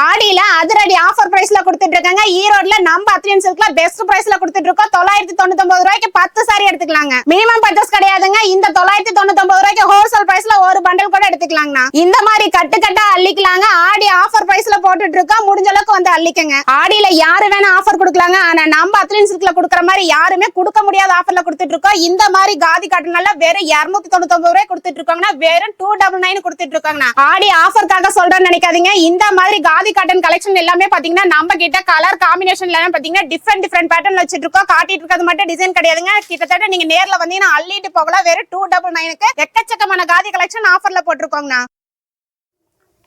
ஆடியில அதிரடி ஆஃபர் பிரைஸ்ல கொடுத்துட்டு இருக்காங்க. ஈரோட்ல நம்ம அத்லியன் சில்க்ல பெஸ்ட் பிரைஸ்ல கொடுத்துட்டு இருக்கோம். 999 ரூபாய்க்கு 10 சாரி எடுத்துக்கலாங்க. மினிமம் பர்ச்சேஸ் கிடையாதுங்க. இந்த 999 ரூபாய்க்கு ஹோல்சேல் பிரைஸ்ல ஒரு பண்டல் கூட எடுத்துக்கலாங்கண்ணா. இந்த மாதிரி கட்டு கட்டா அள்ளிக்கலாங்க. ஆடி ஆஃபர் பிரைஸ்ல போட்டுட்டு இருக்கோம். முடிஞ்ச அளவுக்கு வந்து அள்ளிக்கங்க. ஆடியில யாரு வேணா ஆஃபர் கொடுக்கலாங்க. ஆனா நம்ம அத்லியன் சில்க்ல கொடுக்குற மாதிரி யாருமே கொடுக்க முடியாத ஆஃபர்ல கொடுத்துட்டு இருக்கோம். இந்த மாதிரி காதி காட்டனால வெறும் 299 ரூபாய் கொடுத்துட்டு இருக்காங்கன்னா வெறும் 299 கொடுத்துட்டு இருக்காங்கண்ணா. ஆடி ஆஃபர்க்காக சொல்றேன்னு நினைக்காதீங்க. இந்த மாதிரி காட்டன் கலெக்ஷன் எல்லாமே பாத்தீங்கன்னா நம்ம கிட்ட கலர் காம்பினேஷன் எல்லாம் பாத்தீங்கன்னா டிஃபரெண்ட் பேட்டர்ன் வச்சிட்டு இருக்கோம். காட்டிட்டு இருக்கிறது மட்டும் டிசைன் கிடையாதுங்க. கிட்டத்தட்ட நீங்க நேர்ல வந்தீங்கன்னா அள்ளிட்டு போகலாம். வெறும் 299க்கு எக்கச்சக்கமான காதி கலெக்ஷன் ஆஃபர்ல போட்டுருக்கோங்கண்ணா.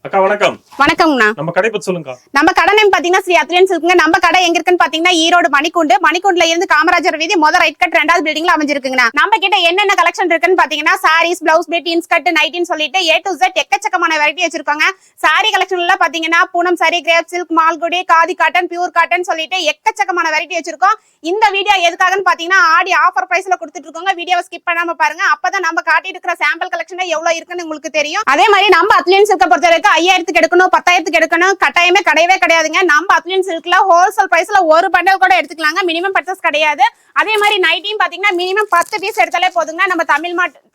அக்கா வணக்கம். வணக்கம்ண்ணா. நம்ம கடை பத்தி சொல்லுங்க. நம்ம கடை நேம் பாத்தீங்கன்னா ஸ்ரீ அத்லியன் சில்க்ங்க. நம்ம கடை எங்க இருக்குன்னு பாத்தீங்கன்னா ஈரோடு மணிக்கூண்டுல இருந்து காமராஜர் வீதி முதல் ரைட் கட் 2வது பில்டிங்ல அமைஞ்சிருக்குங்கண்ணா. நம்ம கிட்ட என்னென்ன கலெக்ஷன் இருக்குன்னு பாத்தீங்கன்னா சாரீஸ், பிளவுஸ் பீட், இன்ஸ்கர்ட், நைட்டின்னு சொல்லிட்டு A to Z எக்கச்சக்கமான வெரைட்டி வச்சிருக்காங்க. சாரி கலெக்ஷன்ல பாத்தீங்கன்னா Poonam sorry, grape silk, Malgudi, khadi cotton, pure cotton சொல்லிட்டு எக்கச்சக்கமான வெரைட்டி வச்சிருக்கோம். இந்த வீடியோ எதுக்காகன்னு பாத்தீங்கன்னா ஆடி ஆஃபர் பிரைஸ்ல கொடுத்துட்டு இருக்கோங்க. வீடியோவை ஸ்கிப் பண்ணாம பாருங்க. அப்பதான் நம்ம காட்டிட்டு இருக்கிற சாம்பிள் கலெக்ஷன் எவ்வளவு இருக்குன்னு உங்களுக்கு தெரியும். அதே மாதிரி நம்ம அத்லியன் சில்க பொறுத்தவரைக்கும் 5000க்கு எடுக்கணும், 10,000க்கு எடுக்கணும் கட்டாயமே கிடையவே கிடையாதுங்க. நம்ம அத்லியன் சில்க்ல ஹோல்சேல் பிரைஸ்ல ஒரு பண்டல் கூட எடுத்துக்கலாங்க. மினிமம் பர்ச்சேஸ் கிடையாது. அதே மாதிரி நைட்டியும் பாத்தீங்கன்னா மினிமம் 10 பீஸ் எடுத்தாலே போதுங்க. நம்ம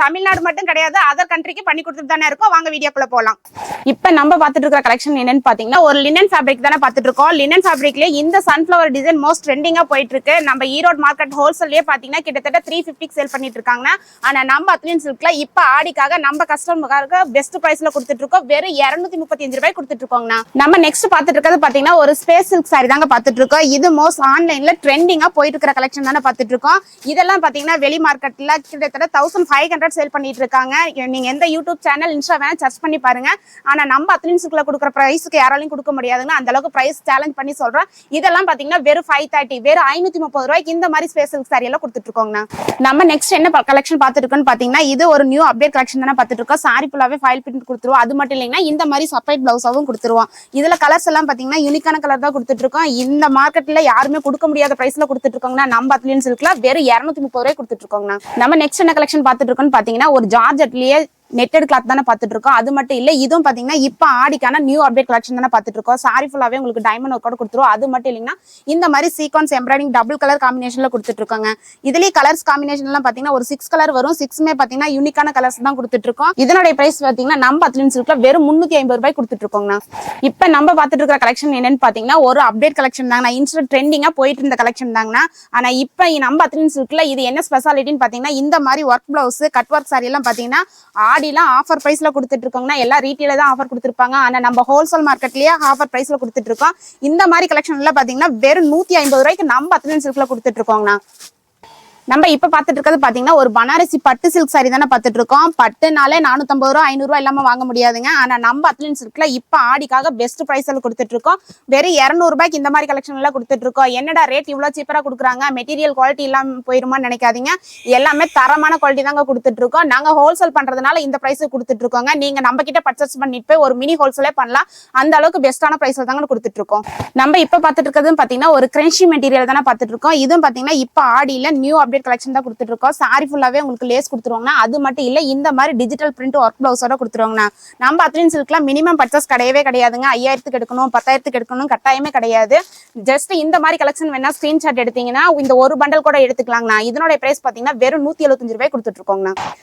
தமிழ்நாடு மட்டும் கிடையாது, அதர் கண்ட்ரிக்கு பண்ணி கொடுத்துட்டு தானே இருக்கோம். வாங்க வீடியோக்குள்ள போலாம். இப்ப நம்ம பாத்துட்டு இருக்கிற கலெக்ஷன் என்னன்னு பாத்தீங்கன்னா ஒரு லினன் ஃபேப்ரிக் தானே பாத்துட்டு இருக்கோம். லினன் ஃபேப்ரிக்ல இந்த சன்ஃபிளவர் டிசைன் மோஸ்ட் ட்ரெண்டிங்கா போயிட்டு இருக்கு. நம்ம ஈரோடு மார்க்கெட் ஹோல்சேல்லயே பாத்தீங்கன்னா கிட்டத்தட்ட 350க்கு சேல் பண்ணிட்டு இருக்காங்க. ஆனா நம்ம அத்லியன் சில்க்ல இப்ப ஆடிக்காக நம்ம கஸ்டமருக்காக பெஸ்ட் பிரைஸ்ல கொடுத்துட்டு இருக்கோம். வெறும் 235 ரூபாய் கொடுத்துட்டு இருக்கோங்கண்ணா. நம்ம நெக்ஸ்ட் பாத்துட்டு இருக்கிறது பாத்தீங்கன்னா ஒரு ஸ்பேஸ் சில்க் சாரி தாங்க பாத்துட்டு இருக்கோம். இது மோஸ்ட் ஆன்லைன்ல ட்ரெண்டிங்கா போயிட்டு இருக்கிற கலெக்ஷன் தானே பாத்துட்டு இருக்கோம். இதெல்லாம் பாத்தீங்கன்னா வெளி மார்க்கெட்ல கிட்டத்தட்ட 1500 சேல் பண்ணிட்டு இருக்காங்க. நீங்க எந்த யூடியூப் சேனல், இன்ஸ்டா வேணா சர்ச் பண்ணி பாருங்க. ஆனா நம்ம அத்லியன் சில்க்ல கொடுக்குற பிரைஸ்க்கு யாராலையும் கொடுக்க முடியாதுங்க. அந்த அளவுக்கு பிரைஸ் சேலஞ்ச் பண்ணி சொல்றேன். இதெல்லாம் பாத்தீங்கன்னா வெறும் 530, வெறும் 530 ரூபாய்க்கு இந்த மாதிரி ஸ்பேஸ் சில்க் சாரி எல்லாம் கொடுத்துட்டு இருக்கோங்கண்ணா. நம்ம நெக்ஸ்ட் என்ன கலெக்ஷன் பாத்துட்டு இருக்கோம்னு பாத்தீங்கன்னா இது ஒரு நியூ அப்டேட் கலெக்ஷன் தானே பாத்துட்டு இருக்கோம். சாரி ஃபுல்லாவே ஃபைல் பிரிண்ட் கொடுத்துருவோம். அது மட்டும் இல்லைங்கன்னா இந்த மாதிரி செப்பரேட் பிளவுஸாவும் கொடுத்துருவோம். இதுல கலர்ஸ் எல்லாம் பாத்தீங்கன்னா யூனிக்கான கலர் தான் கொடுத்துட்டு இருக்கோம். இந்த மார்க்கெட்ல யாருமே கொடுக்க முடியாத பிரைஸ்ல கொடுத்துட்டு இருக்கோங்கண்ணா. நம்ம அத்லியன் சில்க்ல வெறும் 230 ரூபாய் கொடுத்துட்டு இருக்கோங்கண்ணா. நம்ம நெக்ஸ்ட் என்ன கலெக்ஷன் பாத்துட்டு இருக்கோம்னு பாத்தீங்கன்னா ஒரு ஜார்ஜெட்லயே நெட்டட் கிளாத் தானே பாத்துட்டு இருக்கோம். அது மட்டும் இல்ல இதுவும் பாத்தீங்கன்னா இப்ப ஆடிக்கான நியூ அப்டேட் கலெக்ஷன் தானே பாத்துட்டு இருக்கோம். சாரி ஃபுல்லாவே உங்களுக்கு டைமண்ட் ஒர்க் கொடுத்துருவோம். அது மட்டும் இல்லைன்னா இந்த மாதிரி சீக்வன்ஸ் எம்ப்ராய்டிங் டபுள் கலர் காம்பினேஷன்ல கொடுத்துட்டு இருக்காங்க. இதுலயே கலர்ஸ் காம்பினேஷன் எல்லாம் பாத்தீங்கன்னா ஒரு 6 கலர் வரும். 6மே பாத்தீங்கன்னா யூனிக்கான கலர்ஸ் தான் கொடுத்துட்டு இருக்கோம். இதனுடைய பிரைஸ் பாத்தீங்கன்னா நம்ம அத்லியன் சில்க்ல வெறும் 350 ரூபாய் கொடுத்துட்டு இருக்கோங்கண்ணா. இப்ப நம்ம பாத்துட்டு இருக்கிற கலெக்ஷன் என்னன்னு பாத்தீங்கன்னா ஒரு அப்டேட் கலெக்ஷன் தாங்கண்ணா. இன்ஸ்டன்ட் ட்ரெண்டிங்கா போயிட்டு இருந்த கலெக்ஷன் தாங்கண்ணா. ஆனா இப்ப நம்ம அத்லியன் சில்க்ல இது என்ன ஸ்பெஷாலிட்டின்னு பாத்தீங்கன்னா இந்த மாதிரி work blouse, cut work sorry எல்லாம் பாத்தீங்கன்னா ஆடிலாம் ஆஃபர் பிரைஸ்ல கொடுத்துட்டு இருக்கோங்கன்னா எல்லாம் ரீட்டெயில தான் ஆஃபர் கொடுத்துருப்பாங்க. ஆனா நம்ம ஹோல்சேல் மார்க்கெட்லயே ஆஃபர் பிரைஸ்ல கொடுத்துட்டு இருக்கோம். இந்த மாதிரி கலெக்ஷன் எல்லாம் பாத்தீங்கன்னா வெறும் 150 ரூபாய்க்கு நம்ம அத்லியன் சில்க்ல கொடுத்துட்டு இருக்கோங்கண்ணா. நம்ம இப்ப பாத்துட்டு இருக்கிறது பாத்தீங்கன்னா ஒரு பனாரசி பட்டு சில்க் சாரி தானே பாத்துட்டு இருக்கோம். பட்டுனாலே 450 ரூபாய் 500 ரூபாய் இல்லாம வாங்க முடியாதுங்க. ஆனா நம்ம அத்லியன் சில்க்ல இப்ப ஆடிக்காக பெஸ்ட் பிரைஸ்ல கொடுத்துட்டு இருக்கோம். வெறும் 200 ரூபாய்க்கு இந்த மாதிரி கலெக்ஷன் எல்லாம் கொடுத்துட்டு இருக்கோம். என்னடா ரேட் இவ்வளவு சீப்பரா கொடுக்குறாங்க, மெட்டீரியல் குவாலிட்டி எல்லாம் போயிருமான்னு நினைக்காதீங்க. எல்லாமே தரமான குவாலிட்டி தாங்க கொடுத்துட்டு இருக்கோம். நாங்க ஹோல்சேல் பண்றதுனால இந்த பிரைஸ் கொடுத்துட்டு இருக்கோங்க. நீங்க நம்ம கிட்ட பர்ச்சேஸ் பண்ணிட்டு போய் ஒரு மினி ஹோல்சேலே பண்ணலாம். அந்த அளவுக்கு பெஸ்டான பிரைஸ்ல தாங்க கொடுத்துட்டு இருக்கோம். நம்ம இப்ப பாத்துட்டு இருக்கிறது பாத்தீங்கன்னா ஒரு கிரன்ச்சி மெட்டீரியல் தானே பாத்துட்டு இருக்கோம். இதுவும் பாத்தீங்கன்னா இப்ப ஆடியில நியூ அப்டேட் கலெக்ஷன் தான் கொடுத்துட்டு இருக்கோம். சாரி ஃபுல்லாவே உங்களுக்கு லேஸ் கொடுத்துருவாங்க. அது மட்டும் இல்ல இந்த மாதிரி டிஜிட்டல் பிரிண்ட் ஒர்க் பிளவுஸோட கொடுத்துருவாங்க. நம்ம அத்லியன் சில்க்ல மினிமம் பர்ச்சேஸ் கிடையவே கிடையாதுங்க. 5000க்கு எடுக்கணும், 10,000க்கு எடுக்கணும் கட்டாயமே கிடையாது. ஜஸ்ட் இந்த மாதிரி கலெக்ஷன் வேணா ஸ்கிரீன்ஷாட் எடுத்தீங்கன்னா இந்த ஒரு பண்டல் கூட எடுத்துக்கலாங்கண்ணா. இதனோட பிரைஸ் பாத்தீங்கன்னா வெறும் 175 ரூபாய் கொடுத்துட்டு இருக்கோங்கண்ணா.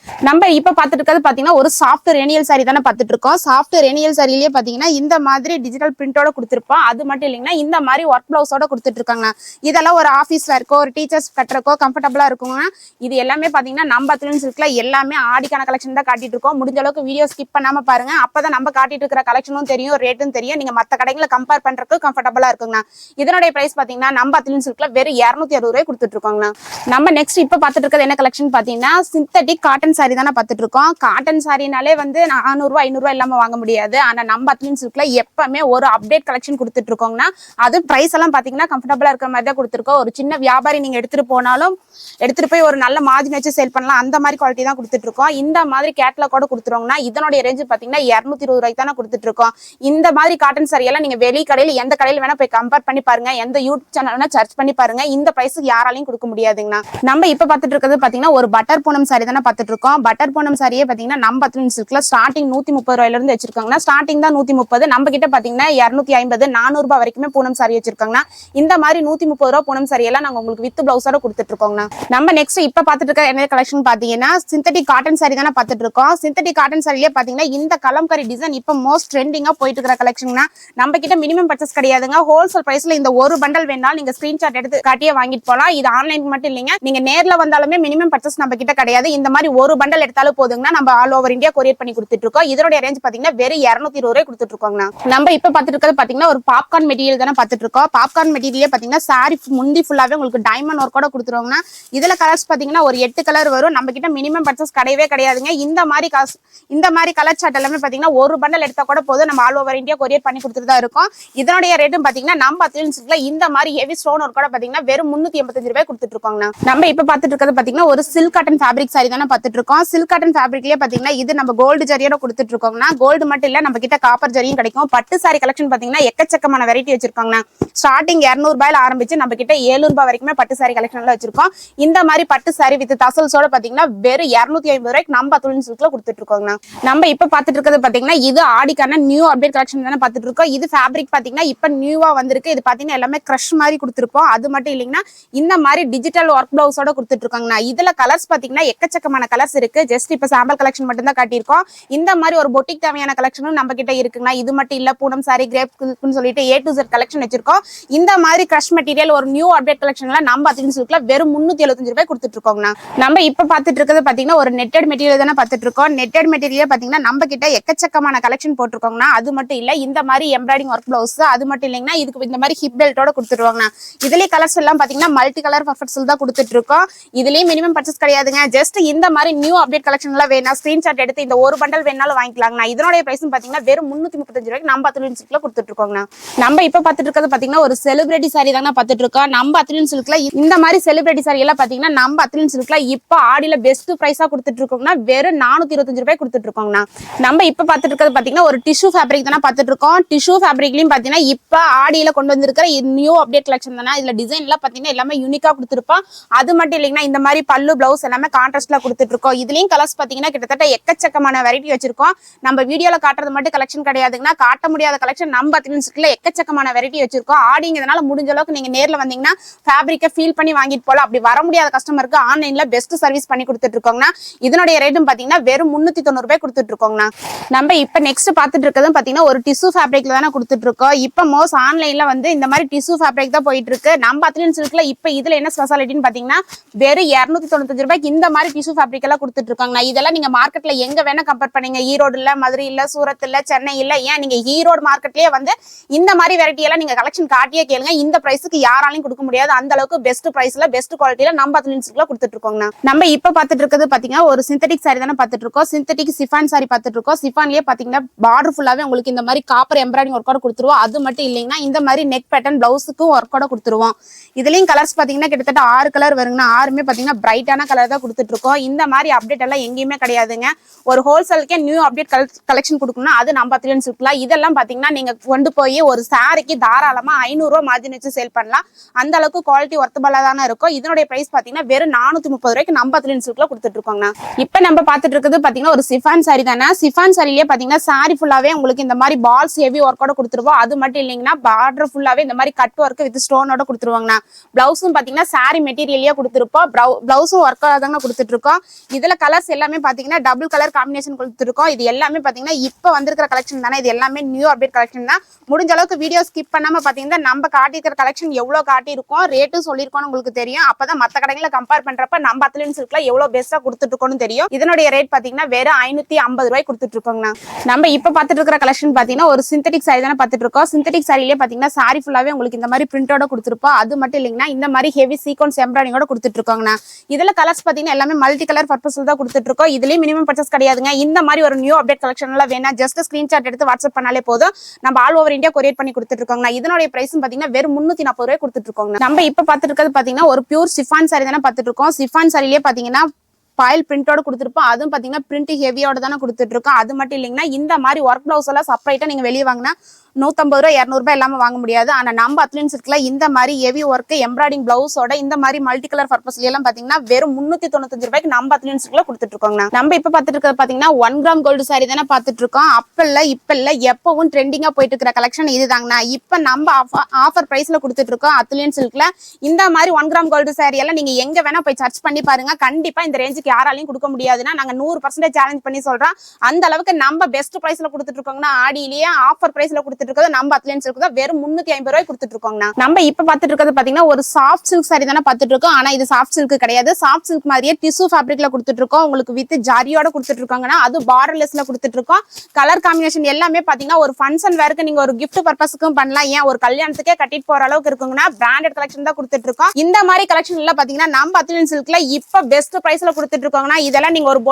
நம்ம இப்ப பாத்துட்டு இருக்கிறது பாத்தீங்கன்னா ஒரு சாஃப்ட் ரெனியல் சாரி தானே பாத்துட்டு இருக்கோம். சாஃப்ட் ரெனியல் சாரிலேயே பாத்தீங்கன்னா இந்த மாதிரி டிஜிட்டல் பிரிண்டோட கொடுத்துருப்போம். அது மட்டும் இல்லைங்கன்னா இந்த மாதிரி ஒர்க் பிளவுஸோட கொடுத்துட்டு இருக்காங்க. இதெல்லாம் ஒரு ஆஃபீஸ் வேர்க்கோ ஒரு டீச்சர்ஸ் கட்டுறக்கோ கம்ஃபர்டபுளா இருக்குங்க. இது எல்லாமே பாத்தீங்கன்னா நம்ம அத்லியன் சில்க்ல எல்லாமே ஆடிக்கான கலெக்ஷன் தான் காட்டிட்டு இருக்கோம். முடிஞ்ச அளவுக்கு வீடியோ ஸ்கிப் பண்ணாம பாருங்க. அப்பதான் நம்ம காட்டிட்டு இருக்கிற கலெக்ஷனும் தெரியும், ரேட்டும் தெரியும். நீங்க மத்த கடைகளை கம்பேர் பண்றதுக்கு கம்ஃபர்டபுளா இருக்குங்கண்ணா. இதனுடைய பிரைஸ் பாத்தீங்கன்னா நம்ம அத்லியன் சில்க்ல வெறும் 260 ரூபாய் கொடுத்துட்டு இருக்கோங்கண்ணா. நம்ம நெக்ஸ்ட் இப்ப பாத்துட்டு இருக்கிறது என்ன கலெக்ஷன் பாத்தீங்கன்னா சிந்தட்டிக் காட்டன் சாரி தானே பாத்துட்டு இருக்கோம். காட்டன் சாரினாலே வந்து 400 ரூபாய் 500 ரூபாய் இல்லாம வாங்க முடியாது. ஆனா நம்ம அத்லியன் சில்க்ல எப்பவுமே ஒரு அப்டேட் கலெக்ஷன் கொடுத்துட்டு இருக்கோங்கண்ணா. அது பிரைஸ் எல்லாம் பாத்தீங்கன்னா கம்ஃபர்டபுளா இருக்கிற மாதிரி தான் கொடுத்துருக்கோம். ஒரு சின்ன வியாபாரி நீங்க எடுத்துட்டு போனாலும் எடுத்துட்டு போய் ஒரு நல்ல மார்ஜின் வச்சு சேல் பண்ணலாம், அந்த மாதிரி குவாலிட்டி தான் கொடுத்துட்டு இருக்கோம். இந்த மாதிரி கேட்லாக் கூட கொடுத்துருவோம்னா இதனுடைய ரேஞ்ச் பாத்தீங்கன்னா 220 ரூபாய்க்கு தானே கொடுத்துட்டு இருக்கோம். இந்த மாதிரி காட்டன் சாரி எல்லாம் நீங்க வெளி கடையில எந்த கடையில வேணா போய் கம்பேர் பண்ணி பாருங்க, எந்த யூடியூப் சேனல் வேணா சர்ச் பண்ணி பாருங்க, இந்த பிரைஸுக்கு யாராலையும் கொடுக்க முடியாதுங்கண்ணா. நம்ம இப்ப பாத்துட்டு இருக்கிறது பாத்தீங்கன்னா ஒரு பட்டர் பூனம் சாரி தானே பாத்துட்டு இருக்கோம். பட்டர் பூனம் சாரியே பாத்தீங்கன்னா நம்ம அத்லீன் சில்க்ல ஸ்டார்டிங் 130 ரூபாயில இருந்து வச்சிருக்காங்கன்னா, ஸ்டார்டிங் தான் 130, நம்ம கிட்ட பாத்தீங்கன்னா 250 400 ரூபாய் வரைக்குமே பூனம் சாரி வச்சிருக்காங்கன்னா, இந்த மாதிரி 130 ரூபாய் பூனம் சாரி எல்லாம் நாங்க உங்களுக்கு வித் பிளவுஸோட கொடுத்துட்டு இருக்கோம்னா. நம்ம நெக்ஸ்ட் இப்ப பாத்துட்டு இருக்க என்ன கலெக்ஷன் பாத்தீங்கன்னா சிந்தட்டிக் காட்டன் சாரி தானே பாத்துட்டு இருக்கோம். சிந்தட்டிக் காட்டன் சாரியே பாத்தீங்கன்னா இந்த கலம்கரி டிசைன் இப்ப மோஸ்ட் ட்ரெண்டிங்கா போயிட்டு இருக்கிற கலெக்ஷன்னா, நம்ம கிட்ட மினிமம் பர்ச்சேஸ் கிடையாதுங்க. ஹோல்சேல் பிரைஸ்ல இந்த ஒரு பண்டல் வேணாலும் நீங்க ஸ்கிரீன்ஷாட் எடுத்து காட்டியே வாங்கிட்டு போலாம். இது ஆன்லைன் மட்டும் இல்லைங்க, நீங்க நேர்ல வந்தாலுமே மினிமம் பர்ச்சேஸ் நம்ம கிட்ட கிடையாது. இந்த மாதிரி ஒரு பண்டல் எடுத்தாலும் போதுங்கன்னா நம்ம ஆல் ஓவர் இந்தியா கொரியர் பண்ணி கொடுத்துட்டு இருக்கோம். இதோட ரேஞ்ச் பாத்தீங்கன்னா வெறும் 220 ரூபாய் கொடுத்துட்டு இருக்கோங்க. நம்ம இப்ப பாத்துட்டு இருக்கிறது பாத்தீங்கன்னா ஒரு பாப்கார்ன் மெட்டீரியல் தானே பாத்துட்டு இருக்கோம். பாப்கார்ன் மெட்டீரியல் பாத்தீங்கன்னா சாரி முந்தி ஃபுல்லாவே உங்களுக்கு டைமண்ட் ஒர்க்கோட கொடுத்துருவாங்கன்னா, இதுல கலர்ஸ் பாத்தீங்கன்னா ஒரு 8 கலர் வரும். நம்ம கிட்ட மினிமம் பர்ச்சேஸ் கிடையவே கிடையாதுங்க. இந்த மாதிரி கலர் சார்ட் எல்லாமே பாத்தீங்கன்னா ஒரு பண்டல் எடுத்தா கூட போதும், நம்ம ஆல் ஓவர் இந்தியா கொரியர் பண்ணி கொடுத்துட்டு தான் இருக்கோம். இதனுடைய ரேட்டும் பாத்தீங்கன்னா நம்ம அத்லீன் சில்க்ல இந்த மாதிரி ஹெவி ஸ்டோன் ஒர்க்கோட பாத்தீங்கன்னா வெறும் 385 ரூபாய் கொடுத்துட்டு இருக்கோங்க. நம்ம இப்ப பாத்துட்டு இருக்கிறது பாத்தீங்கன்னா ஒரு சில்க் காட்டன் ஃபேப்ரிக் சாரி தானே பாத்துட்டு இருக்கோம். சில்க் காட்டன் ஃபேப்ரிக்லயே பாத்தீங்கன்னா இது நம்ம கோல்டு ஜரியோட கொடுத்துட்டு இருக்கோம்னா, கோல்டு மட்டும் இல்ல நம்ம கிட்ட காப்பர் ஜரியும் கிடைக்கும். பட்டு சாரி கலெக்ஷன் பாத்தீங்கன்னா எக்கச்சக்கமான வெரைட்டி வச்சிருக்காங்க. ஸ்டார்டிங் 200 ரூபாயில ஆரம்பிச்சு நம்ம கிட்ட 700 ரூபாய் வரைக்குமே பட்டு சாரி கலெக்ஷன்ல வச்சிருக்கோம். இந்த மாதிரி பட்டு சாரி வித் தசல்ஸோட பாத்தீங்கன்னா வெறும் 250 ரூபாய்க்கு நம்ம அத்லீன் சில்க்ல கொடுத்துட்டு இருக்கோங்க. நம்ம இப்ப பாத்துட்டு இருக்கிறது பாத்தீங்கன்னா இது ஆடிக்கான நியூ அப்டேட் கலெக்ஷன் தானே பாத்துட்டு இருக்கோம். இது ஃபேப்ரிக் பாத்தீங்கன்னா இப்ப நியூவா வந்திருக்கு. இது பாத்தீங்கன்னா எல்லாமே கிரஷ் மாதிரி கொடுத்துருப்போம். அது மட்டும் இல்லைங்கன்னா இந்த மாதிரி டிஜிட்டல் ஒர்க் பிளவுஸோட கொடுத்துட்டு இருக்காங்கண்ணா. இதுல கலர்ஸ் பாத்தீங்கன்னா எக்கச்சக்கமான கலர்ஸ் இருக்கு. ஜஸ்ட் இப்ப சாம்பிள் கலெக்ஷன் மட்டும் தான் காட்டியிருக்கோம். இந்த மாதிரி ஒரு பொட்டிக் தேவையான கலெக்ஷனும் நம்ம கிட்ட இருக்குங்கண்ணா. இது மட்டும் இல்ல பூனம் சாரி கிரேப் சில்க்னு சொல்லிட்டு A to Z கலெக்ஷன் வச்சிருக்கோம். இந்த மாதிரி கிரஷ் மெட்டீரியல் ஒரு நியூ அப்டேட் கலெக்ஷன்ல நம்ம அத்லீன் சில்க்ல வெறும் 375 ரூபாய் கொடுத்துட்டு இருக்கோங்கண்ணா. நம்ம இப்ப பாத்துட்டு இருக்கிறது பாத்தீங்கன்னா ஒரு நெட்டட் மெட்டீரியல் தானே பாத்துட்டு இருக்கோம். நெட்டட் மெட்டீரியல் பாத்தீங்கன்னா நம்ம கிட்ட எக்கச்சக்கமான கலெக்ஷன் போட்டிருக்கோங்கண்ணா. அது மட்டும் இல்ல இந்த மாதிரி எம்ப்ராய்டிங் ஒர்க் பிளவுஸ், அது மட்டும் இல்லைங்கன்னா இதுக்கு இந்த மாதிரி ஹிப் பெல்ட்டோட கொடுத்துருவாங்கண்ணா. இதுலயே கலர்ஸ் எல்லாம் பாத்தீங்கன்னா மல்டி கலர் பர்ஃபெக்ட் சில்க் தான் கொடுத்துட்டு இருக்கோம். இதுலயும் மினிமம் பர்ச்சேஸ் கிடையாதுங்க. ஜஸ்ட் இந்த மாதிரி நியூ அப்டேட் கலெக்ஷன் எல்லாம் வேணா ஸ்கிரீன்ஷாட் எடுத்து இந்த ஒரு பண்டல் வேணாலும் வாங்கிக்கலாங்கண்ணா. இதனுடைய பிரைஸ் பாத்தீங்கன்னா வெறும் 335 ரூபாய்க்கு நம்ம அத்லீன் சில்க்ல கொடுத்துட்டு இருக்கோங்கண்ணா. நம்ம இப்ப பாத்துட்டு இருக்கிறது பாத்தீங்கன்னா ஒரு செலிபிரிட்டி சாரி தாங்க பாத்துட்டு இருக்கோம். நம்ம அத்லீன் சில்க்ல இந்த மாதிரி செலிபிரிட்டி சாரி எல்லாம் பாத்தீங்கன்னா நம்ம அத்லீன் சில்க்ல இப்ப ஆடியில பெஸ்ட் பிரைஸா கொடுத்துட்டு இருக்கோம்னா வெறும் 425 ரூபாய் கொடுத்துட்டு இருக்கோங்கண்ணா. நம்ம இப்ப பாத்துட்டு இருக்கிறது பாத்தீங்கன்னா ஒரு டிஷ்யூ ஃபேப்ரிக் தானே பாத்துட்டு இருக்கோம். டிஷ்யூ ஃபேப்ரிக்லயும் பாத்தீங்கன்னா இப்ப ஆடியில கொண்டு வந்திருக்கிற நியூ அப்டேட் கலெக்ஷன் தானே. இதுல டிசைன் எல்லாம் பாத்தீங்கன்னா எல்லாமே யூனிக்கா கொடுத்துருப்போம். அது மட்டும் இல்லைங்கன்னா இந்த மாதிரி பல்லு பிளவுஸ் எல்லாமே கான்ட்ராஸ்ட்ல கொடுத்துட்டு இருக்கோம். இதுலயும் கலர்ஸ் பாத்தீங்கன்னா கிட்டத்தட்ட எக்கச்சக்கமான வெரைட்டி வச்சிருக்கோம். நம்ம வீடியோல காட்டுறது மட்டும் கலெக்ஷன் கிடையாதுங்கன்னா, காட்ட முடியாத கலெக்ஷன் நம்ம அத்லீன் சில்க்ல எக்கச்சக்கமான வெரைட்டி வச்சிருக்கோம். ஆடிங்கிறதுனால முடிஞ்ச அளவுக்கு நீங்க நேர்ல வந்தீங்கன்னா ஃபேப்ரிக்கை ஃபீல் பண்ணி வாங்கிட்டு போல. அப்படி வர முடியாத கஸ்டமருக்கு ஆன்லைன்ல பெஸ்ட் சர்வீஸ் பண்ணி கொடுத்துட்டு இருக்கோங்கண்ணா. இதனுடைய ரேட்டும் பாத்தீங்கன்னா வெறும் 390 ரூபாய் கொடுத்துட்டு இருக்கோங்கண்ணா. நம்ம இப்ப நெக்ஸ்ட் பாத்துட்டு இருக்கிறது பாத்தீங்கன்னா ஒரு டிஷ்யூ ஃபேப்ரிக்ல தானே கொடுத்துட்டு இருக்கோம். இப்ப மோஸ்ட் ஆன்லைன்ல வந்து இந்த மாதிரி டிஷ்யூ ஃபேப்ரிக் தான் போயிட்டு இருக்கு. நம்ம அத்லீன் சில்க்ல இப்ப இதுல என்ன ஸ்பெஷாலிட்டின்னு பாத்தீங்கன்னா வெறும் 295 ரூபாய்க்கு இந்த மாதிரி டிஷ்யூ ஃபேப்ரிக் எல்லாம் கொடுத்துட்டு இருக்காங்க. இதெல்லாம் நீங்க மார்க்கெட்ல எங்க வேணா கம்பேர் பண்ணீங்க, ஈரோடு இல்ல, மதுரை இல்ல, சூரத் இல்ல, சென்னை இல்ல, ஏன் நீங்க ஈரோடு மார்க்கெட்லயே வந்து இந்த மாதிரி வெரைட்டி எல்லாம் நீங்க கலெக்ஷன் காட்டியே கேளுங்க. இந்த பிரைஸ்க்கு யாராலையும் கொடுக்க முடியாது. அந்த அளவுக்கு பெஸ்ட் பிரைஸ்ல பெஸ்ட் குவாலிட்டில நம்ம அத்லீன் சில்க்ல கொடுத்துட்டு இருக்கோங்க. நம்ம இப்ப பாத்துட்டு இருக்கிறது பாத்தீங்கன்னா ஒரு சிந்தட்டிக் சாரி தானே பாத்துட்டு இருக்கோம். சிந்தட்டிக் சிஃபான் சாரி பாத்துட்டு இருக்கோம். சிஃபான்லயே பாத்தீங்கன்னா பார்டர் ஃபுல்லாவே உங்களுக்கு இந்த மாதிரி காப்பர் எம்ப்ராய்டிங் ஒர்க்கோட கொடுத்துருவோம். அது மட்டும் இல்லைங்கன்னா இந்த மாதிரி நெக் பேட்டர்ன் பிளவுஸுக்கும் ஒர்க்கோட கொடுத்துருவோம். இதுலயும் கலர்ஸ் பாத்தீங்கன்னா கிட்டத்தட்ட 6 கலர் வருங்கன்னா 6மே பாத்தீங்கன்னா பிரைட்டான கலர் தான் கொடுத்துட்டு இருக்கோம். இந்த மாதிரி அப்டேட் எல்லாம் எங்கேயுமே கிடையாதுங்க. ஒரு ஹோல்சேலுக்கே நியூ அப்டேட் கலெக்ஷன் கொடுக்கணும்னா அது நம்ம அத்லீன் சில்க்ல. இதெல்லாம் பாத்தீங்கன்னா நீங்க கொண்டு போய் ஒரு சாரிக்கு தாராளமா 500 ரூபாய் மார்ஜின் வச்சு சேல் பண்ணலாம். அந்த அளவுக்கு குவாலிட்டி ஒர்த்தபிளா தானே இருக்கும். இதனுடைய பிரைஸ் பாத்தீங்கன்னா வெறும் 430 ரூபாய்க்கு நம்ம அத்லீன் சில்க்ல கொடுத்துட்டு இருக்கோங்க. இப்ப நம்ம பாத்துட்டு இருக்கிறது பாத்தீங்கன்னா ஒரு சிஃபான் சாரி தானே. சிஃபான் சாரிலேயே பாத்தீங்கன்னா சாரி ஃபுல்லாவே உங்களுக்கு இந்த மாதிரி பால்ஸ் ஹெவி ஒர்க்கோட கொடுத்துருவோம். அது மட்டும் இல்லைங்கன்னா பார்டர் ஃபுல்லாவே இந்த மாதிரி கட் ஒர்க் வித் ஸ்டோனோட கொடுத்துருவாங்கண்ணா. பிளவுஸும் பாத்தீங்கன்னா சாரி மெட்டீரியலே கொடுத்துருப்போம். பிளவுஸும் ஒர்க்கா தாங்க கொடுத்துட்டு இருக்கோம். இதுல கலர்ஸ் எல்லாமே பாத்தீங்கன்னா டபுள் கலர் காம்பினேஷன் கொடுத்துருக்கோம். இது எல்லாமே பாத்தீங்கன்னா இப்ப வந்திருக்கிற கலெக்ஷன் தானே. இது எல்லாமே நியூ அப்டேட் கலெக்ஷன் தான். முடிஞ்ச அளவுக்கு வீடியோ ஸ்கிப் பண்ணாம பாத்தீங்கன்னா நம்ம காட்டியிருக்கிற கலெக்ஷன் எவ்வளவு காட்டியிருக்கோம், ரேட்டும் சொல்லியிருக்கோம் உங்களுக்கு தெரியும். அப்பதான் மத்த கடைகளை கம்பேர் பண்றப்ப நம்ம அத்லீன் சில்க்ல எவ்வளவு பெஸ்டா கொடுத்துட்டு இருக்கோம்னு தெரியும். இதனுடைய ரேட் பாத்தீங்கன்னா வெறும் 550 ரூபாய் கொடுத்துட்டு இருக்கோங்கண்ணா. நம்ம இப்ப பாத்துட்டு இருக்கிற கலெக்ஷன் பாத்தீங்கன்னா ஒரு சிந்தட்டிக் சாரி தானே பாத்துட்டு இருக்கோம். சிந்தட்டிக் சாரிலேயே பாத்தீங்கன்னா சாரி ஃபுல்லாவே உங்களுக்கு இந்த மாதிரி பிரிண்டோட கொடுத்துருப்போம். அது மட்டும் இல்லைங்கன்னா இந்த மாதிரி ஹெவி சீக்வன்ஸ் எம்ப்ராய்டிங்கோட கொடுத்துட்டு இருக்கோங்கண்ணா. இதுல கலர்ஸ் பாத்தீங்கன்னா எல்லாமே மல்டி கலர் பர்பஸ்ல தான் கொடுத்துட்டு இருக்கோம். இதுலயும் மினிமம் பர்ச்சேஸ் கிடையாதுங்க. இந்த மாதிரி ஒரு நியூ அப்டேட் கலெக்ஷன் எல்லாம் வேணா ஜஸ்ட் ஸ்கிரீன்ஷாட் எடுத்து வாட்ஸ்அப் பண்ணாலே போதும், நம்ம ஆல் ஓவர் இந்தியா கொரியர் பண்ணி கொடுத்துட்டு இருக்கோங்க. இதனுடைய பிரைஸ் பாத்தீங்கன்னா வெறும் 340 ரூபாய் கொடுத்துட்டு இருக்கோங்க. நம்ம இப்ப பாத்துட்டு இருக்கிறது பாத்தீங்கன்னா ஒரு பியூர் சிஃபான் சிஃபான் சாரி தானே பார்த்துட்டு இருக்கோம். சிஃபான் சாரிலேயே பாத்தீங்கன்னா பாயில் பிரிண்டோட கொடுத்துருப்போம். அதுவும் பாத்தீங்கன்னா பிரிண்ட் ஹெவியோட தானே கொடுத்துட்டு இருக்கோம். அது மட்டும் இல்லைங்கன்னா இந்த மாதிரி ஒர்க் பிளவுஸ் எல்லாம் செப்பரேட்டா நீங்க வெளியே வாங்கினா 150 ரூபாய் 200 ரூபாய் எல்லாமே வாங்க முடியாது. ஆனா நம்ம அத்லீன் சில்க்ல இந்த மாதிரி ஹெவி ஒர்க் எம்ப்ராய்டிங் பிளவுஸோட இந்த மாதிரி மல்டி கலர் பர்பஸ்ல எல்லாம் பாத்தீங்கன்னா வெறும் 395 ரூபாய்க்கு நம்ம அத்லீன் சில்க்ல கொடுத்துட்டு இருக்கோங்க. நம்ம இப்ப பாத்துட்டு இருக்கிறது பாத்தீங்கன்னா 1 கிராம் கோல்டு சாரி தானே பாத்துட்டு இருக்கோம். அப்ப இல்ல எப்பவும் ட்ரெண்டிங்கா போயிட்டு இருக்கிற கலெக்ஷன் இதுதாங்கண்ணா. இப்ப நம்ம ஆஃபர் பிரைஸ்ல கொடுத்துட்டு இருக்கோம் அத்லீன் சில்க்ல. இந்த மாதிரி 1 கிராம் கோல்டு சாரி எல்லாம் நீங்க எங்க வேணா போய் சர்ச் பண்ணி பாருங்க. கண்டிப்பா இந்த ரேஞ்சுக்கு யாராலையும் கொடுக்க முடியாதுன்னா நாங்க 100% சேலஞ்ச் பண்ணி சொல்றோம். அந்த அளவுக்கு நம்ம பெஸ்ட் பிரைஸ்ல கொடுத்துட்டு இருக்கோங்கன்னா ஆடியிலேயே ஆஃபர் பிரைஸ்ல கொடுத்துட்டு இருக்கிறது நம்ம அத்லீன் சில்க் தான். வெறும் 350 ரூபாய் கொடுத்துட்டு இருக்கோங்க. நம்ம இப்ப பாத்துட்டு இருக்கிறது பாத்தீங்கன்னா ஒரு சாஃப்ட் சில்க் சாரி தானே பாத்துட்டு இருக்கோம். ஆனா இது சாஃப்ட் சில்க் கிடையாது. சாஃப்ட் சில்க் மாதிரியே டிஷ்யூ ஃபேப்ரிக்ல கொடுத்துட்டு இருக்கோம். உங்களுக்கு வித் ஜரியோட கொடுத்துட்டு இருக்காங்கன்னா அது பார்டர்லெஸ்ல கொடுத்துட்டு இருக்கோம். கலர் காம்பினேஷன் எல்லாமே பாத்தீங்கன்னா ஒரு ஃபங்க்ஷன் வேருக்கு நீங்க ஒரு கிஃப்ட் பர்பஸ்க்கும் பண்ணலாம். ஏன் ஒரு கல்யாணத்துக்கே கட்டிட்டு போற அளவுக்கு இருக்குங்கன்னா பிராண்டட் கலெக்ஷன் தான் கொடுத்துட்டு இருக்கோம். இந்த மாதிரி கலெக்ஷன் எல்லாம் பாத்தீங்கன்னா நம்ம அத்லீன் சில்க்ல இப்ப பெஸ்ட் பிரைஸ்ல கொடுத்துட்டு இருக்கோங்கன்னா இதெல்லாம் நீங்க ஒரு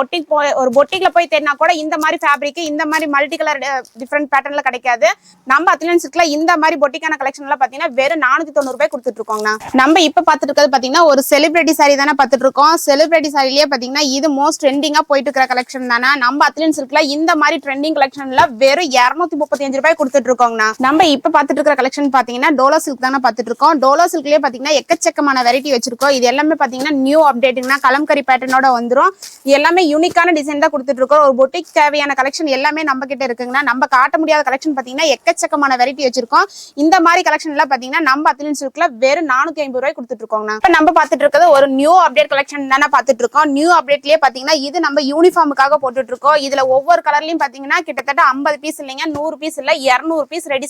பொட்டிக்ல போய் தேடினா கூட இந்த மாதிரி ஃபேப்ரிக் இந்த மாதிரி மல்டி கலர் டிஃபரெண்ட் பேட்டர்ன்ல கிடைக்காது. நம்ம அத்லீன் சில்க்ல இந்த மாதிரி பொட்டிக்கான கலெக்ஷன் எல்லாம் பாத்தீங்கன்னா வெறும் 490 ரூபாய் கொடுத்துட்டு இருக்கோங்க. நம்ம இப்ப பாத்துட்டு இருக்கிறது பாத்தீங்கன்னா ஒரு செலிபிரிட்டி சாரி தானே பாத்துட்டு இருக்கோம். செலிபிரிட்டி சாரிலேயே பாத்தீங்கன்னா இது மோஸ்ட் ட்ரெண்டிங்கா போயிட்டு இருக்கிற கலெக்ஷன் தானே. நம்ம அத்லீன் சில்க்ல இந்த மாதிரி ட்ரெண்டிங் கலெக்ஷன்ல வெறும் 235 ரூபாய் கொடுத்துட்டு இருக்கோங்க. நம்ம இப்ப பாத்துட்டு இருக்கிற கலெக்ஷன் பாத்தீங்கன்னா டோலோ சில்க் தானே பாத்துட்டு இருக்கோம். டோலோ சில்க்லயே பாத்தீங்கன்னா எக்கச்சக்கமான வெரைட்டி வச்சிருக்கோம். இது எல்லாமே பாத்தீங்கன்னா நியூ அப்டேட்டிங்னா கலம்கரி பேட்டர்னோட வந்துரும். இது எல்லாமே யூனிக்கான டிசைன் தான் கொடுத்துட்டு இருக்கோம். ஒரு பொட்டிக் தேவையான கலெக்ஷன் எல்லாமே நம்ம கிட்ட இருக்குங்கன்னா நம்ம காட்ட முடியாத கலெக்ஷன் பாத்தீங்கன்னா எக்கச்சக்கமான வெரைட்டி வச்சிருக்கோம். இந்த மாதிரி கலெக்ஷன் எல்லாம் பாத்தீங்கன்னா நம்ம அத்லீன் சில்க்ல வெறும் 450 ரூபாய் கொடுத்துட்டு இருக்கோம். இப்ப நம்ம பாத்துட்டு இருக்கிறது ஒரு நியூ அப்டேட் கலெக்ஷன் தானே பாத்துட்டு இருக்கோம். நியூ அப்டேட்லயே பாத்தீங்கன்னா இது நம்ம யூனிஃபார்முக்காக போட்டுட்டு இருக்கோம். இதுல ஒவ்வொரு கலர்லயும் பாத்தீங்கன்னா கிட்டத்தட்ட 50 பீஸ் இல்லைங்க 100 பீஸ் இல்ல 200 பீஸ் ரெடி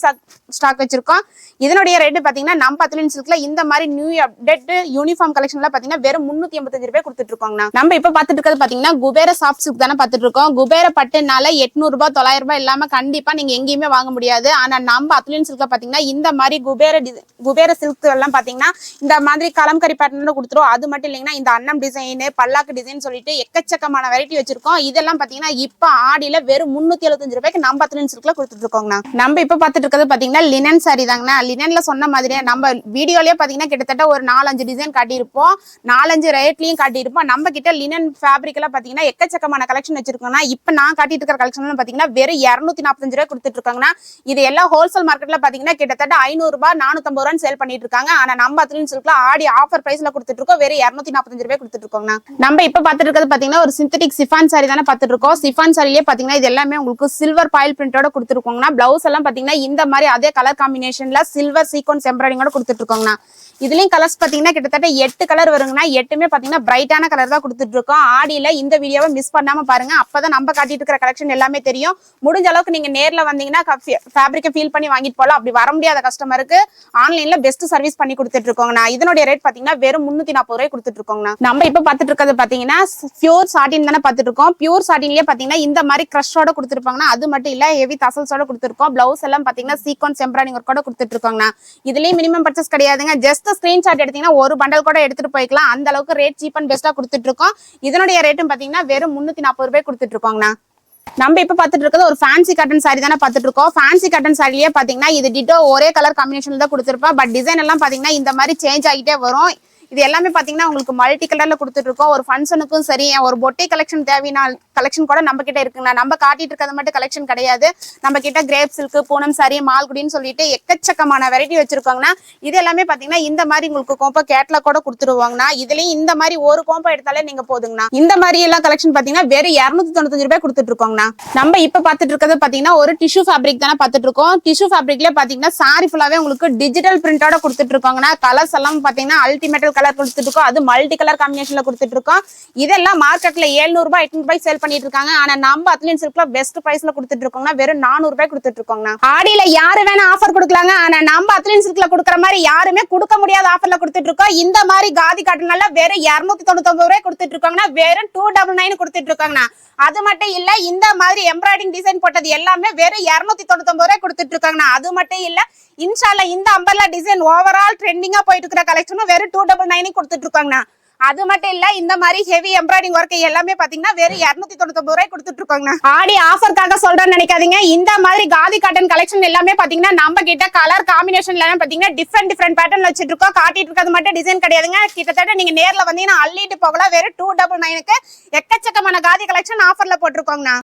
ஸ்டாக் வச்சிருக்கோம். இதனுடைய ரேட் பாத்தீங்கன்னா நம்ம அத்லீன் சில்க்ல இந்த மாதிரி நியூ அப்டேட் யூனிஃபார்ம் கலெக்ஷன்ல பாத்தீங்கன்னா வெறும் 385 ரூபாய் கொடுத்துட்டு இருக்கோம். நம்ம இப்ப பாத்துட்டு இருக்கிறது பாத்தீங்கன்னா குபேர சாஃப்ட் சில்க் தானே பாத்துட்டு இருக்கோம். குபேர பட்டுனால 800 ரூபாய் 900 ரூபாய் இல்லாம கண்டிப்பா நீங்க எங்கேயுமே வாங்க முடியாது. ஆனா நம்ம அத்லீன் சில்க்ல பாத்தீங்கன்னா இந்த மாதிரி குபேர சில்க் எல்லாம் பாத்தீங்கன்னா இந்த மாதிரி கலம்கரி பேட்டர்ன்ல கொடுத்துரும். அது மட்டும் இல்லைங்கன்னா இந்த அன்னம் டிசைன் பல்லாக்கு டிசைன் சொல்லிட்டு எக்கச்சக்கமான வெரைட்டி வச்சிருக்கோம். இதெல்லாம் பாத்தீங்கன்னா இப்ப ஆடியில வெறும் 375 ரூபாய்க்கு நம்ம அத்லீன் சில்க்ல கொடுத்துட்டு இருக்கோங்க. நம்ம இப்ப பாத்துட்டு இருக்கிறது பாத்தீங்கன்னா லினன் சாரி தாங்கண்ணா. லினன்ல சொன்ன மாதிரியே நம்ம வீடியோலயே பாத்தீங்கன்னா கிட்டத்தட்ட ஒரு 4-5 டிசைன் காட்டியிருப்போம். 4-5 ரேட்லயும் காட்டியிருப்போம். நம்ம கிட்ட லினன் ஃபேப்ரிக் எல்லாம் பாத்தீங்கன்னா எக்கச்சக்கமான கலெக்ஷன் வச்சிருக்கோம்னா இப்ப நான் காட்டிட்டு இருக்கிற கலெக்ஷன் பாத்தீங்கன்னா வெறும் 245 ரூபாய் கொடுத்துட்டு இருக்காங்கன்னா இது எல்லாம் ஹோல்சேல் மார்க்கெட்ல பாத்தீங்கன்னா கிட்டத்தட்ட 500 ரூபாய் 450 ரூபாய் சேல் பண்ணிட்டு இருக்காங்க. ஆனா நம்ம அத்லீன் சில்க்ல ஆடி ஆஃபர் பிரைஸ்ல கொடுத்துட்டு இருக்கோம். வெறும் 245 ரூபாய் கொடுத்துட்டு இருக்கோங்க. நம்ம இப்ப பாத்துட்டு இருக்கிறது பாத்தீங்கன்னா ஒரு சிந்தட்டிக் சிஃபான் சாரி தானே பாத்துட்டு இருக்கோம். சிஃபான் சாரிலேயே பாத்தீங்கன்னா இது எல்லாமே உங்களுக்கு சில்வர் பாயில் பிரிண்டோட கொடுத்துருக்கோங்கன்னா பிளவுஸ் எல்லாம் பாத்தீங்கன்னா இந்த மாதிரி அதே கலர் காம்பினேஷன்ல சில்வர் சீக்வன்ஸ் எம்ப்ராய்டிங்கோட கொடுத்துட்டு இருக்கோங்கண்ணா. இதுலயும் கலர்ஸ் பாத்தீங்கன்னா கிட்டத்தட்ட 8 கலர் வருங்கன்னா 8மே பாத்தீங்கன்னா பிரைட்டான கலர் தான் கொடுத்துட்டு இருக்கோம். ஆடியில இந்த வீடியோவை மிஸ் பண்ணாம பாருங்க. அப்பதான் நம்ம காட்டிட்டு இருக்கிற கலெக்ஷன் எல்லாமே தெரியும். முடிஞ்ச அளவுக்கு நீங்க நேர்ல வந்தீங்கன்னா ஃபேப்ரிக்கை ஃபீல் பண்ணி வாங்கிட்டு போலாம். அப்படி வர முடியாத கஸ்டமருக்கு ஆன்லைன்ல பெஸ்ட் சர்வீஸ் பண்ணி கொடுத்துட்டு இருக்கோங்கண்ணா. இதனுடைய ரேட் பாத்தீங்கன்னா வெறும் 340 ரூபாய் கொடுத்துட்டு இருக்கோங்கண்ணா. நம்ம இப்ப பாத்துட்டு இருக்கிறது பாத்தீங்கன்னா பியூர் சாட்டின் தானே பாத்துட்டு இருக்கோம். பியூர் சாட்டின்லயே பாத்தீங்கன்னா இந்த மாதிரி கிரஷோட கொடுத்துருப்பாங்கன்னா அது மட்டும் இல்ல ஹெவி தசல்ஸோட கொடுத்துருக்கோம். பிளவுஸ் எல்லாம் பாத்தீங்கன்னா சீக்வன்ஸ் எம்ப்ராய்டிங் ஒர்க்கோட கொடுத்துட்டு இருக்கோங்கண்ணா. இதுலயும் மினிமம் பர்ச்சேஸ் கிடையாதுங்க. ஜஸ்ட் ஸ்கிரீன்ஷாட் எடுத்தீங்கன்னா ஒரு பண்டல் கூட எடுத்துட்டு போய்க்கலாம். அந்த அளவுக்கு ரேட் சீப் அண்ட் பெஸ்டா கொடுத்துட்டு இருக்கோம். இதனுடைய ரேட்டும் பாத்தீங்கன்னா வெறும் 340 ரூபாய் கொடுத்துட்டு இருக்கோங்கண்ணா. நம்ம இப்ப பாத்துட்டு இருக்கிறது ஒரு ஃபேன்சி காட்டன் சாரி தானே பாத்துட்டு இருக்கோம். ஃபேன்சி காட்டன் சாரிலேயே பாத்தீங்கன்னா இது டிட்டோ ஒரே கலர் காம்பினேஷன்ல தான் கொடுத்துருப்போம். பட் டிசைன் எல்லாம் பாத்தீங்கன்னா இந்த மாதிரி சேஞ்ச் ஆகிட்டே வரும். இது எல்லாமே பாத்தீங்கன்னா உங்களுக்கு மல்டி கலர்ல கொடுத்துட்டு இருக்கோம். ஒரு ஃபங்க்ஷனுக்கும் சரி ஒரு பொட்டை கலெக்ஷன் தேவையான கலெக்ஷன் கூட நம்ம கிட்ட இருக்குங்க. நம்ம காட்டிட்டு இருக்கிறது மட்டும் கலெக்ஷன் கிடையாது. நம்ம கிட்ட கிரேப் சில்க் பூனம் சாரி மால்குடின்னு சொல்லிட்டு எக்கச்சக்கமான வெரைட்டி வச்சிருக்காங்கன்னா இது எல்லாமே பாத்தீங்கன்னா இந்த மாதிரி உங்களுக்கு கோம்போ கேட்லாக் கூட கொடுத்துருவாங்கன்னா இதுலயும் இந்த மாதிரி ஒரு கோம்போ எடுத்தாலே நீங்க போதுங்கண்ணா. இந்த மாதிரி எல்லாம் கலெக்ஷன் பாத்தீங்கன்னா வெறும் 295 ரூபாய் கொடுத்துட்டு இருக்கோங்கண்ணா. நம்ம இப்ப பாத்துட்டு இருக்கிறது பாத்தீங்கன்னா ஒரு டிஷ்யூ ஃபேப்ரிக் தானே பாத்துட்டு இருக்கோம். டிஷ்யூ ஃபேப்ரிக்ல பாத்தீங்கன்னா சாரி ஃபுல்லாவே உங்களுக்கு டிஜிட்டல் பிரிண்டோட கொடுத்துட்டு இருக்காங்கன்னா கலர்ஸ் எல்லாம் பாத்தீங்கன்னா அல்டிமேட்டல் கலர் கொடுத்துட்டு இருக்கோம். அது மல்டி கலர் காம்பினேஷன்ல கொடுத்துட்டு இருக்கோம். இதெல்லாம் மார்க்கெட்ல 700 ரூபாய் 800 ரூபாய் சேல் பண்ணிட்டு இருக்காங்க. ஆனா நம்ம அத்லீன் சில்க்ல பெஸ்ட் பிரைஸ்ல கொடுத்துட்டு இருக்கோம்னா வெறும் 400 ரூபாய் கொடுத்துட்டு இருக்கோம்னா. ஆடியில யாரு வேணா ஆஃபர் கொடுக்கலாங்க. ஆனா நம்ம அத்லீன் சில்க்ல கொடுக்குற மாதிரி யாருமே கொடுக்க முடியாத ஆஃபர்ல கொடுத்துட்டு இருக்கோம். இந்த மாதிரி காதி காட்டனால வெறும் 299 ரூபாய் கொடுத்துட்டு இருக்காங்கன்னா வெறும் 299 கொடுத்துட்டு இருக்காங்கண்ணா. அது மட்டும் இல்ல இந்த மாதிரி எம்ப்ராய்டிங் டிசைன் போட்டது எல்லாமே வெறும் 299 ரூபாய் கொடுத்துட்டு இருக்காங்கண்ணா. அது மட்டும் இல்ல இன்ஷால்லா இந்த அம்பர்லா டிசைன் ஓவரால் ட்ரெண்டிங்கா போயிட்டு இருக்கிற கலெக்ஷனும் வெறும் 299 கொடுத்துட்டு இருக்காங்கண்ணா. அது மட்டும் இல்ல இந்த மாதிரி ஹெவி எம்ப்ராய்டிங் ஒர்க் எல்லாமே பாத்தீங்கன்னா வெறும் 299 ரூபாய் கொடுத்துட்டு இருக்கோங்க. ஆடி ஆஃபர்க்காக சொல்றேன்னு நினைக்காதீங்க. இந்த மாதிரி காதி காட்டன் கலெக்ஷன் எல்லாமே பாத்தீங்கன்னா நம்ம கிட்ட கலர் காம்பினேஷன்ல பாத்தீங்கன்னா டிஃபரெண்ட் பேட்டர்ன்ல வச்சிட்டு இருக்கோம். காட்டிட்டு இருக்கிறது மட்டும் டிசைன் கிடையாதுங்க. கிட்டத்தட்ட நீங்க நேர்ல வந்தீங்கன்னா அள்ளிட்டு போகலாம். வெறும் 299க்கு எக்கச்சக்கமான காதி கலெக்ஷன் ஆஃபர்ல போட்டிருக்கோங்கண்ணா.